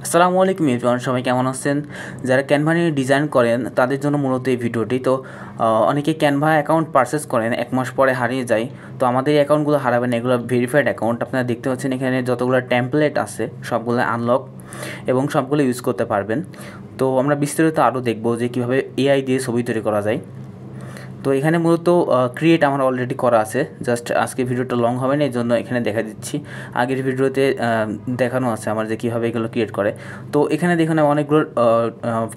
আসসালামু আলাইকুম এভরিওয়ান, সবাই কেমন আছেন? যারা ক্যানভা নিয়ে ডিজাইন করেন তাদের জন্য মূলত এই ভিডিওটি। তো অনেকে ক্যানভা অ্যাকাউন্ট পারচেস করেন, 1 মাস পরে হারিয়ে যায়। তো আমাদের এই অ্যাকাউন্টগুলো হারাবে না, এগুলো ভেরিফাইড অ্যাকাউন্ট। আপনারা দেখতে পাচ্ছেন এখানে যতগুলো টেমপ্লেট আছে সবগুলো আনলক এবং সবগুলো ইউজ করতে পারবেন। তো আমরা বিস্তারিত আরও দেখব যে কীভাবে এআই দিয়ে ছবি তৈরি করা যায়। তো এখানে মূলত ক্রিয়েট আমার অলরেডি করা আছে, জাস্ট আজকে ভিডিওটা লং হবে না, এই জন্য এখানে দেখা দিচ্ছি। আগের ভিডিওতে দেখানো আছে আমার যে কীভাবে এগুলো ক্রিয়েট করে। তো এখানে দেখুন আমি অনেকগুলো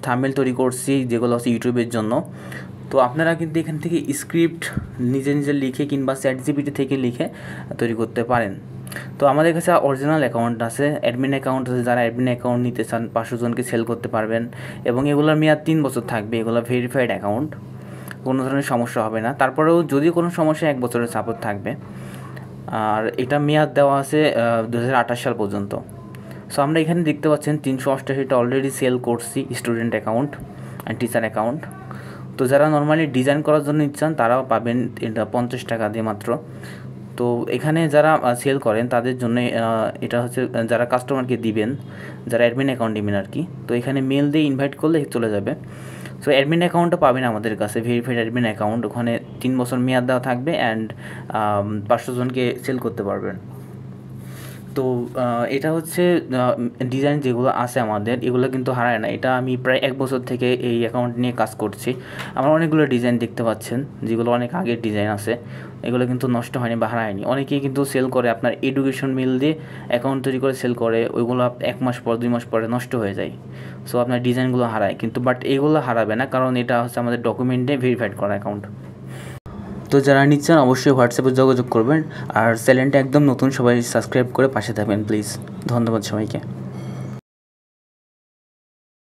থাম্বনেল তৈরি করছি যেগুলো হচ্ছে ইউটিউবের জন্য। তো আপনারা কিন্তু এখান থেকে স্ক্রিপ্ট নিজে নিজে লিখে কিংবা চ্যাটজিপিটি থেকে লিখে তৈরি করতে পারেন। তো আমাদের কাছে অরিজিনাল অ্যাকাউন্ট আছে, অ্যাডমিন অ্যাকাউন্ট আছে। যারা অ্যাডমিন অ্যাকাউন্ট নিতে চান 500 জনকে সেল করতে পারবেন এবং এগুলোর মেয়াদ 3 বছর থাকবে। এগুলো ভেরিফাইড অ্যাকাউন্ট, কোনো ধরনের সমস্যা হবে না। তারপরেও যদি কোনো সমস্যা 1 বছরের সাপোর্ট থাকবে। আর এটা মেয়াদ দেওয়া আছে 2028 সাল পর্যন্ত। সো আমরা এখানে দেখতে পাচ্ছেন 388টা অলরেডি সেল করছি, student account and teacher account. তো যারা নর্মালি ডিজাইন করার জন্য ইচ্ছান তারাও পাবেন এটা 50 টাকা দিয়ে মাত্র। তো এখানে যারা সেল করেন তাদের জন্য এটা হচ্ছে যারা কাস্টমারকে দিবেন, যারা অ্যাডমিন অ্যাকাউন্ট দিবেন আর কি। তো এখানে মেল দিয়ে ইনভাইট করলে চলে যাবে। সো অ্যাডমিন অ্যাকাউন্টও পাবেন আমাদের কাছে, ভেরিফাইড অ্যাডমিন অ্যাকাউন্ট। ওখানে 3 বছর মেয়াদ দেওয়া থাকবে অ্যান্ড 500 জনকে সেল করতে পারবেন। তো এটা হচ্ছে ডিজাইন যেগুলো আছে আমাদের, এগুলো কিন্তু হারায় না। এটা আমি প্রায় 1 বছর থেকে এই অ্যাকাউন্ট নিয়ে কাজ করছি। আমার অনেকগুলো ডিজাইন দেখতে পাচ্ছেন যেগুলো অনেক আগের ডিজাইন আছে, এগুলো কিন্তু নষ্ট হয়নি বা হারায়নি। অনেকেই কিন্তু সেল করে আপনার এডুকেশন মেল দিয়ে অ্যাকাউন্ট তৈরি করে সেল করে, ওইগুলো 1 মাস পর 2 মাস পরে নষ্ট হয়ে যায়। সো আপনার ডিজাইনগুলো হারায় কিন্তু, বাট এগুলো হারাবে না, কারণ এটা হচ্ছে আমাদের ডকুমেন্টে ভেরিফাইড করা অ্যাকাউন্ট। তো যারা নিচ্ছেন অবশ্যই হোয়াটসঅ্যাপে যোগাযোগ করবেন। আর চ্যানেলটা একদম নতুন, সবাই সাবস্ক্রাইব করে পাশে থাকবেন প্লিজ। ধন্যবাদ সবাইকে।